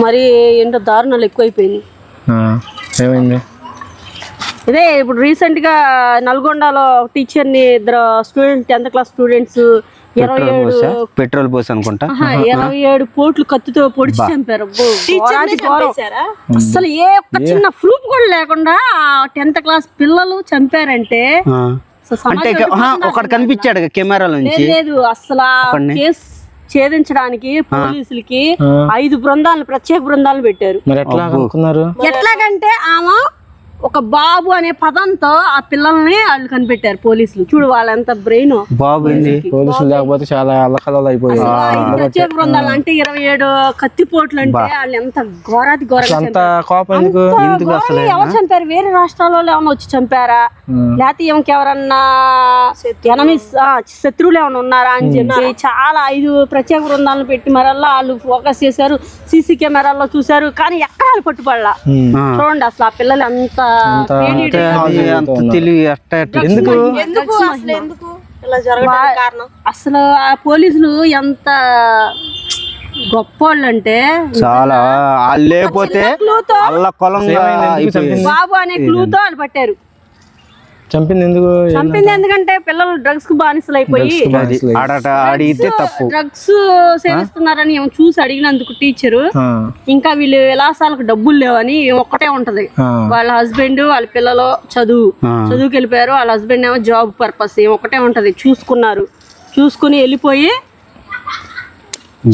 మరి ఏంటో దారుణాలు ఎక్కువైపోయింది. ఏమైంది? ఇదే ఇప్పుడు రీసెంట్ గా నల్గొండలో టీచర్ ని ఇద్దరు student 10th class students 27 petrol పోసి అనుకుంటా 27 పోట్లు కత్తితో పొడిచి చంపారు. అసలు ఏ ఒక్క చిన్న ప్రూఫ్ కూడా లేకుండా 10th క్లాస్ పిల్లలు చంపారంటే అంటే ఒకటి కనిపించాడు కెమెరా నుంచి. లేదు అసలు కేసు ఛేదించడానికి పోలీసులకి 5 బృందాలను ప్రత్యేక బృందాలను పెట్టారు. ఎట్లాగంటే ఆమె ఒక బాబు అనే పదంతో ఆ పిల్లల్ని వాళ్ళు కనిపెట్టారు పోలీసులు. చూడు వాళ్ళంత బ్రెయిన్. బాబు పోలీసులు లేకపోతే చాలా అల్లకల్లాలు అయిపోయాయి. ప్రత్యేక బృందాలు అంటే 27 కత్తిపోట్లు అంటే వాళ్ళు ఎంత ఘోరాతి ఘోరంగా ఎవరు చంపారు? వేరే రాష్ట్రాల్లో ఏమైనా వచ్చి చంపారా, లేకపోతే ఇంకెవరన్నా ఎనమీస్ శత్రువులు ఏమైనా ఉన్నారా అని చెప్పి చాలా 5 ప్రత్యేక బృందాలను పెట్టి మరల్లా వాళ్ళు ఫోకస్ చేశారు. సీసీ కెమెరాల్లో చూశారు కానీ ఎక్కడ వాళ్ళు పట్టుపడలా. చూడండి అసలు ఆ పిల్లలు అంత అసలు ఆ పోలీసులు ఎంత గొప్పోళ్ళు అంటే చాలా లేకపోతే బాబు అనే క్లూతో వాళ్ళు పట్టారు. చంపింది ఎందుకంటే పిల్లలు డ్రగ్స్ కు బానిసలు అయిపోయి డ్రగ్స్ సేవిస్తున్నారని ఏమో చూసి అడిగినందుకు టీచరు ఇంకా వీళ్ళు విలాసాలకు డబ్బులు లేవని ఒక్కటే ఉంటది. వాళ్ళ హస్బెండ్ వాళ్ళ పిల్లలు చదువుకి వెళ్ళిపోయారు. వాళ్ళ హస్బెండ్ ఏమో జాబ్ పర్పస్ ఒకటే ఉంటది. చూసుకుని వెళ్ళిపోయి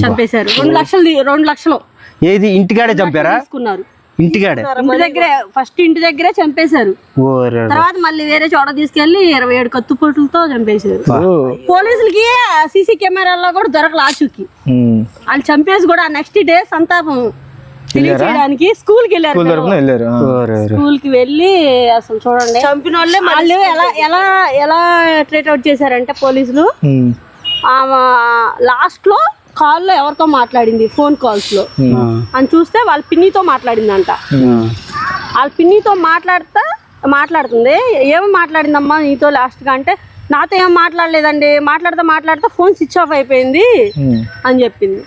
చంపేశారు. 2 లక్షలు ఏది ఇంటికాడే చంపారా? తీసుకున్నారు. ఇంటి దగ్గరే చంపేశారు. తర్వాత మళ్ళీ వేరే చోట తీసుకెళ్లి 27 కత్తుపోట్లతో చంపేశారు. పోలీసులకి సీసీ కెమెరాల్లో కూడా దొరకల ఆచూకి. వాళ్ళు చంపేసి కూడా నెక్స్ట్ డే సంతాపం తెలియజేయడానికి స్కూల్ కి వెళ్ళారు. స్కూల్ కి వెళ్ళి అసలు చూడండి చంపిన వాళ్ళు ఎలా ట్రీట్ అవుట్ చేశారంటే పోలీసులు లాస్ట్ లో కాల్లో ఎవరితో మాట్లాడింది ఫోన్ కాల్స్ లో అని చూస్తే వాళ్ళ పిన్నితో మాట్లాడిందంట. వాళ్ళ పిన్నితో మాట్లాడుతుంది. ఏమో మాట్లాడిందమ్మా నీతో లాస్ట్ గా అంటే నాతో ఏం మాట్లాడలేదండి, మాట్లాడుతా ఫోన్ స్విచ్ ఆఫ్ అయిపోయింది అని చెప్పింది.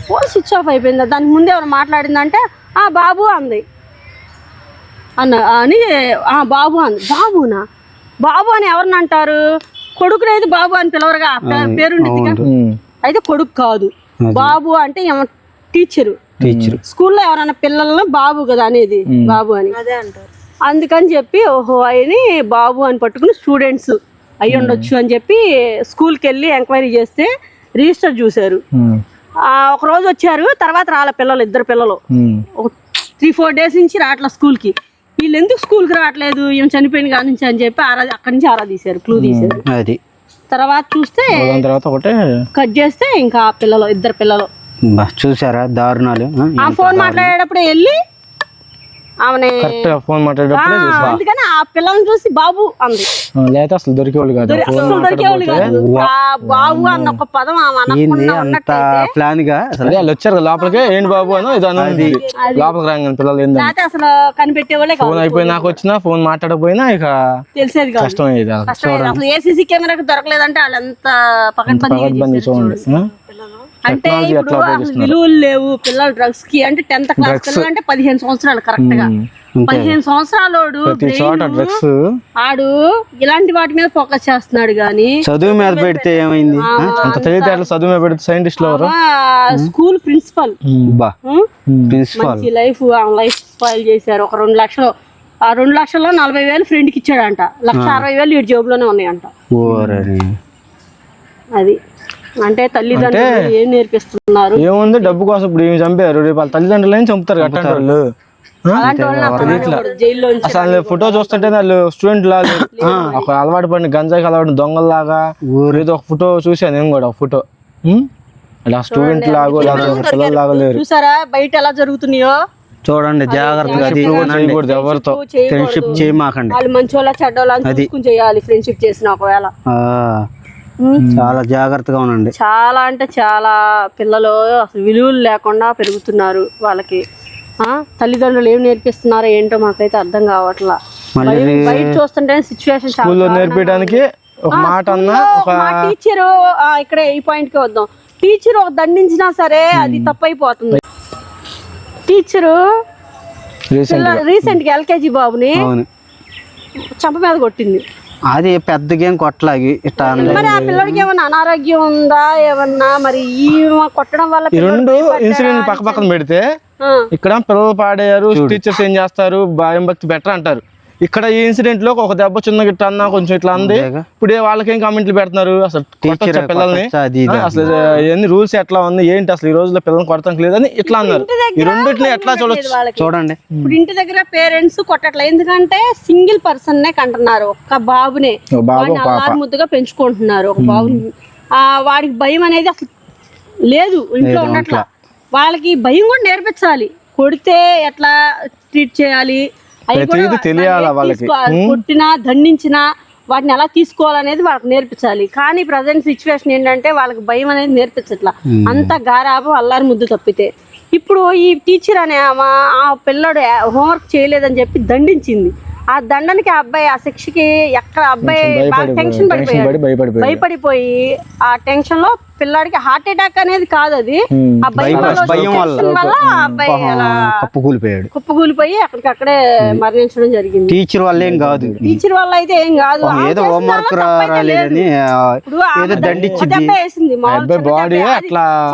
ఫోన్ స్విచ్ ఆఫ్ అయిపోయింది. దానికి ముందు ఎవరు మాట్లాడిందంటే బాబు అంది అని బాబు అంది. బాబు అని ఎవరిని అంటారు? కొడుకునైతే బాబు అని పిలవరుగా, పేరుండిద్దిగా. అయితే కొడుకు కాదు, బాబు అంటే టీచరు. స్కూల్లో ఎవరైనా పిల్లలను బాబు కదా అనేది, బాబు అని అదే అంటారు. అందుకని చెప్పి ఓహో అని బాబు అని పట్టుకుని స్టూడెంట్స్ అయ్యి ఉండొచ్చు అని చెప్పి స్కూల్కి వెళ్ళి ఎంక్వైరీ చేస్తే రిజిస్టర్ చూశారు. ఒక రోజు వచ్చారు, తర్వాత రాలే పిల్లలు, 2 పిల్లలు 3-4 days నుంచి రావట్లే స్కూల్కి. వీళ్ళు ఎందుకు స్కూల్కి రావట్లేదు, ఏం చనిపోయిన కాడి నుంచి అని చెప్పి అక్కడి నుంచి ఆరా తీశారు, క్లూ తీశారు. తర్వాత చూస్తే కట్ చేస్తే ఇంకా పిల్లలు 2 పిల్లలు చూసారా దారుణాలు. ఫోన్ మాట్లాడేటప్పుడు వెళ్ళి ఆమె ఫోన్ అందుకని ఆ పిల్లల్ని చూసి బాబు అంది. లేదా అసలు దొరికేవాళ్ళు కాదు. బాబు అన్న ఒక పదం ప్లాన్ గా వాళ్ళు వచ్చారు లోపలికి, ఏంటి బాబు అని లోపలికి రాగానే పిల్లలు ఏంటంటే అసలు కనిపెట్టేవాళ్ళే. ఫోన్ అయిపోయి నాకు వచ్చినా ఫోన్ మాట్లాడకపోయినా ఇక తెలిసేది కష్టం అయ్యేది. అసలు ఏ సీసీ కెమెరాకి దొరకలేదంటే వాళ్ళు ఎంత పకడ్బందీ చూడండి. అంటే ఇప్పుడు విలువలు లేవు పిల్లలు డ్రగ్స్ కి. అంటే 10th క్లాస్ పిల్లలు అంటే 15 సంవత్సరాలు కరెక్ట్ గా. 15 సంవత్సరాలు ఆడు ఇలాంటి వాటి మీద ఫోకస్ చేస్తున్నాడు గానీ చదువు మీద పెడితే ఏమైంది? చదువు మీద పెడితే scientist school principal life spoil చేశారు. ఒక 2 లక్షలు, ఆ 2 లక్షల్లో 40,000 ఫ్రెండ్ కి ఇచ్చాడంట. 1,60,000 వీడి జేబులోనే ఉన్నాయంట. అది అంటే తల్లిదండ్రులు ఏం నేర్పిస్తున్నారు? ఏముంది డబ్బు కోసం ఇప్పుడు ఏమి చంపారు, రేపు వాళ్ళ తల్లిదండ్రులు చంపుతారు వాళ్ళు. అసలు ఫోటో చూస్తుంటే వాళ్ళు స్టూడెంట్ లాగా ఒక అలవాటు పడిన గంజాయికి అలవాటు దొంగల్లాగా ఏదో ఒక ఫోటో చూసాను నేను కూడా. ఒక ఫోటో అలా స్టూడెంట్ లాగా పిల్లల లాగా లేరు. చూసారా బయట ఎలా జరుగుతున్నాయో చూడండి జాగ్రత్తగా. ఎవరితో ఫ్రెండ్షిప్ చేయమాకండి. వాళ్ళు మంచోళ్ళ చెడ్డోళ్ళ చూసుకుని చేయాలి. ఫ్రెండ్షిప్ చేసిన ఒకవేళ చాలా జాగ్రత్తగా ఉండండి. చాలా అంటే చాలా పిల్లలు అసలు విలువలు లేకుండా పెరుగుతున్నారు. వాళ్ళకి తల్లిదండ్రులు ఏం నేర్పిస్తున్నారో ఏంటో మాకైతే అర్థం కావట్లా. బయట చూస్తుంటే సిచ్యువేషన్ నేర్పించడానికి ఒక మాట అన్నా టీచర్ ఇక్కడ ఈ పాయింట్ కి వద్దాం. టీచర్ ఒక దండించినా సరే అది తప్పైపోతుంది. టీచరు రీసెంట్ రీసెంట్గా ఎల్కేజీ బాబుని అవును, చంప మీద కొట్టింది. అది పెద్దగా ఏం కొట్టలాగి ఇట్లా మరి ఆ పిల్లడికి ఏమన్నా అనారోగ్యం ఉందా ఏమన్నా, మరి ఈ కొట్టడం వల్ల ఈ రెండు ఇన్సిడెంట్ పక్క పక్కన పెడితే ఆ, ఇక్కడ పిల్లలు పాడేయారు, టీచర్స్ ఏం చేస్తారు, భయం భక్తి బెటర్ అంటారు. ఇక్కడ ఈ ఇన్సిడెంట్ లో ఒక దెబ్బ చిన్న గిట్ట అన్నా కొంచెం ఇట్లా అంది, ఇప్పుడు వాళ్ళకేం కామెంట్లు పెడుతున్నారు, అసలు కొట్టొచ్చా పిల్లల్ని, అసలు ఎన్ని రూల్స్ ఎట్లా ఉంది ఏంటి, అసలు ఈ రోజుల్లో పిల్లల్ని కొడతాం లేదని ఇట్లా అన్నారు. ఈ రెండింటిని ఎట్లా చూడొచ్చు చూడండి. ఇప్పుడు ఇంటి దగ్గర పేరెంట్స్ కొట్టట్లే, ఎందుకంటే సింగిల్ పర్సన్ నే కంటున్నారు, ఒక్క బాబునే వాడిని అల్లారు ముద్దుగా పెంచుకుంటున్నారు. ఒక బాబుని వాడికి భయం అనేది అసలు లేదు, ఇంట్లో ఉన్నట్ల. వాళ్ళకి భయం కూడా నేర్పించాలి, కొడితే ఎట్లా ట్రీట్ చేయాలి, అవి కూడా తెలియాలా వాళ్ళకి, కొట్టినా దండించినా వాటిని ఎలా తీసుకోవాలనేది వాళ్ళకి నేర్పించాలి. కానీ ప్రజెంట్ సిచ్యువేషన్ ఏంటంటే వాళ్ళకి భయం అనేది నేర్పించట్లా, అంత గారాబం అల్లారి ముద్దు తప్పితే. ఇప్పుడు ఈ టీచర్ అనే ఆ పిల్లడు హోంవర్క్ చేయలేదని చెప్పి దండించింది. ఆ దండనికి ఆ అబ్బాయి, ఆ శిక్షకి ఎక్కడ అబ్బాయి బాగా టెన్షన్ భయపడిపోయి ఆ టెన్షన్ లో పిల్లాడికి హార్ట్ అటాక్ అనేది కాదు, అది ఆ భయం వల్ల ఆ అబ్బాయి అలా కుప్పకూలిపోయి అక్కడికక్కడే మరణించడం జరిగింది. టీచర్ వల్ల ఏం కాదు, టీచర్ వల్ల అయితే ఏం కాదు, ఏదో హోంవర్క్ రాలేదని దెబ్బ వేసింది,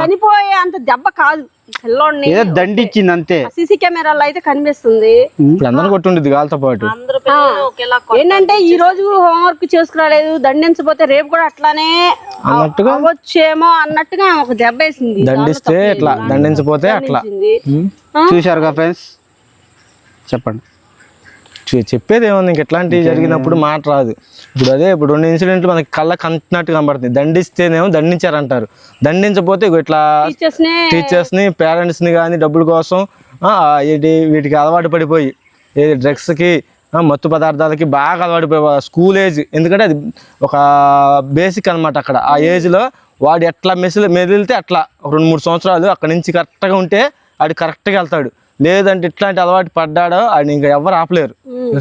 చనిపోయే అంత దెబ్బ కాదు, పిల్లోడిని ఏదో దండించింది అంతే. సీసీ కెమెరాలో అయితే కనిపిస్తుంది. అందరూ కొట్టుండేది గాలితో పాటు. ఏంటంటే ఈ రోజు హోంవర్క్ చేసుకురాలేదు, దండించకపోతే రేపు కూడా అట్లానే అవ్వచ్చేమో అన్నట్టుగా ఒక దెబ్బ వేసింది. దండిస్తే ఎట్లా, దండించపోతే అట్లా. చూశారుగా ఫ్రెండ్స్, చెప్పండి. చెప్పేది ఏముంది, ఇంక ఎట్లాంటివి జరిగినప్పుడు మాట రాదు. ఇప్పుడు అదే ఇప్పుడు రెండు ఇన్సిడెంట్లు మనకి కళ్ళకి కంటున్నట్టు కనబడుతుంది. దండిస్తేనేమో దండించారంటారు, దండించకపోతే ఇట్లా టీచర్స్ని పేరెంట్స్ని కానీ డబ్బుల కోసం వీటికి అలవాటు పడిపోయి డ్రగ్స్కి మత్తు పదార్థాలకి బాగా అలవాటు పడిపోయి స్కూల్ ఏజ్, ఎందుకంటే అది ఒక బేసిక్ అనమాట. అక్కడ ఆ ఏజ్లో వాడు ఎట్లా మెదిలితే అట్లా 2-3 సంవత్సరాలు అక్కడి నుంచి కరెక్ట్గా ఉంటే వాడు కరెక్ట్గా వెళ్తాడు. లేదంటే ఇట్లాంటి అలవాటు పడ్డాడో ఆడిని ఇంకా ఎవరు ఆపలేరు,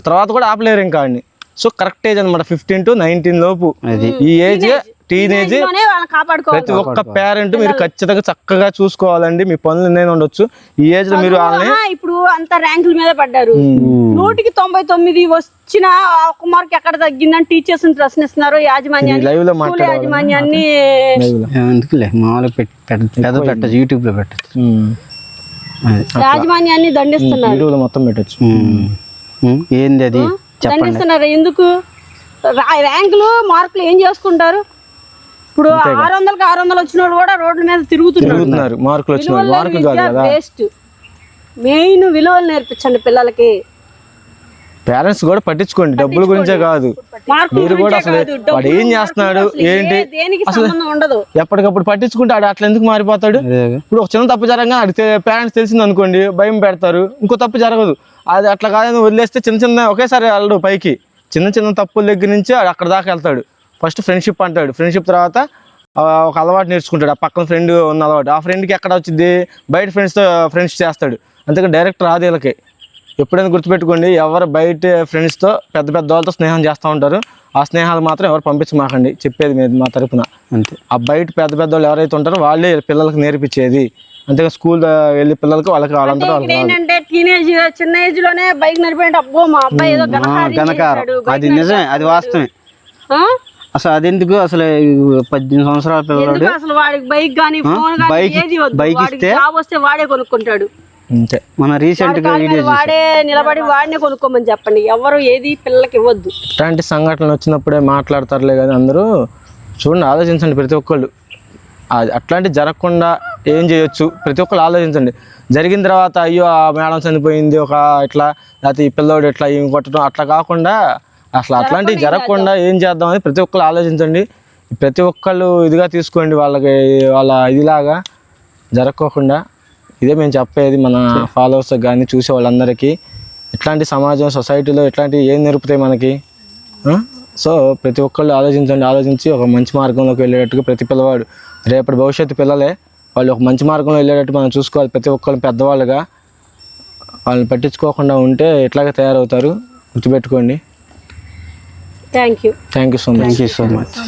తర్వాత కూడా ఆపలేరు ఇంకా ఆడిని. సో కరెక్ట్ ఏజ్ అనమాట 15 to 19 లోపు. ఈ ఏజ్ టీనేజ్. ప్రతి ఒక్క పేరెంట్ మీరు ఖచ్చితంగా చక్కగా చూసుకోవాలండి. మీ పనులు నేను ఉండొచ్చు ఈ ఏజ్ లో. మీరు ఇప్పుడు అంత ర్యాంకుల మీద పడ్డారు, 100కి 99 వచ్చిన ఒక మార్క్ ఎక్కడ తగ్గిందని టీచర్స్ ప్రశ్నిస్తున్నారు. యాజమాన్యాన్ని యూట్యూబ్ లో పెట్టచ్చు, యాజమాన్యాన్ని దండిస్తున్నారు, మొత్తం పెట్టచ్చు. ఏంది అది దండిస్తున్నారు. ఎందుకు ర్యాంకులు మార్కులు ఏం చేసుకుంటారు? ఇప్పుడు 600కి 600 వచ్చిన వాళ్ళు కూడా రోడ్ల మీద తిరుగుతున్నారు. వేస్ట్. మెయిన్ విలువలు నేర్పించండి పిల్లలకి. పేరెంట్స్ కూడా పట్టించుకోండి, డబ్బుల గురించే కాదు, మీరు కూడా అసలు వాడు ఏం చేస్తున్నాడు ఏంటి అసలు ఎప్పటికప్పుడు పట్టించుకుంటే ఆడు అట్లా ఎందుకు మారిపోతాడు. ఇప్పుడు ఒక చిన్న తప్పు జరగగా అడిగితే పేరెంట్స్ తెలిసింది అనుకోండి భయం పెడతారు, ఇంకో తప్పు జరగదు. అది అట్లా కాదని వదిలేస్తే చిన్న ఒకేసారి వెళ్ళడు పైకి. చిన్న తప్పుల దగ్గర నుంచి అక్కడ దాకా వెళ్తాడు. ఫస్ట్ ఫ్రెండ్షిప్ అంటాడు, ఫ్రెండ్షిప్ తర్వాత ఒక అలవాటు నేర్చుకుంటాడు. ఆ పక్కన ఫ్రెండ్ ఉన్న అలవాటు, ఆ ఫ్రెండ్కి ఎక్కడ వచ్చింది బయట ఫ్రెండ్స్తో ఫ్రెండ్స్ చేస్తాడు. అంతేకాని డైరెక్ట్ రాదు వీళ్ళకి. ఎప్పుడైనా గుర్తుపెట్టుకోండి, ఎవరు బయట ఫ్రెండ్స్తో పెద్ద వాళ్ళతో స్నేహం చేస్తూ ఉంటారు. ఆ స్నేహాలు మాత్రం ఎవరు పంపించమాకండి, చెప్పేది మీద మా తరపున అంతే. ఆ బయట పెద్ద వాళ్ళు ఎవరైతే ఉంటారో వాళ్ళే పిల్లలకు నేర్పించేది. అంతేగా స్కూల్ వెళ్ళి పిల్లలకి వాళ్ళంతా ఏంటంటే టీనేజ్ చిన్న ఏజ్ లోనే బైక్ నడిపేట అబ్బో మా అబ్బాయి ఏదో ఘనకారం. అది నిజమే, అది వాస్తవమే. అసలు అది ఎందుకు, అసలు 18 సంవత్సరాల పిల్లలు అసలు వాడికి బైక్ కానీ ఫోన్ బైక్ ఇస్తే వస్తే వాడే కొనుక్కుంటాడు. అంతే. మన రీసెంట్ గా వాడే నిలబడి వాడినే కొనుక్కోమని చెప్పండి, ఎవరు ఏది పిల్లలకి ఇవ్వద్దు. ఇట్లాంటి సంఘటనలు వచ్చినప్పుడే మాట్లాడతారులే కానీ అందరూ చూడండి, ఆలోచించండి ప్రతి ఒక్కళ్ళు. అట్లాంటి జరగకుండా ఏం చేయొచ్చు ప్రతి ఒక్కరు ఆలోచించండి. జరిగిన తర్వాత అయ్యో ఆ మేడం చనిపోయింది ఒక ఇట్లా, లేకపోతే ఈ పిల్లోడు ఇట్లా ఏం కొట్టడం అట్లా కాకుండా అసలు అట్లాంటివి జరగకుండా ఏం చేద్దామని ప్రతి ఒక్కరు ఆలోచించండి. ప్రతి ఒక్కళ్ళు ఇదిగా తీసుకోండి, వాళ్ళ ఇదిలాగా జరగకోకుండా. ఇదే మేము చెప్పేది మన ఫాలోవర్స్ కానీ చూసే వాళ్ళందరికీ. ఇట్లాంటి సమాజం సొసైటీలో ఇట్లాంటివి ఏం నేర్పుతాయి మనకి. సో ప్రతి ఒక్కళ్ళు ఆలోచించండి, ఆలోచించి ఒక మంచి మార్గంలోకి వెళ్ళేటట్టుగా ప్రతి పిల్లవాడు రేపటి భవిష్యత్తు పిల్లలే, వాళ్ళు ఒక మంచి మార్గంలో వెళ్ళేటట్టు మనం చూసుకోవాలి. ప్రతి ఒక్కళ్ళు పెద్దవాళ్ళుగా వాళ్ళని పట్టించుకోకుండా ఉంటే ఇట్లాగే తయారవుతారు. గుర్తుపెట్టుకోండి. Thank you so much.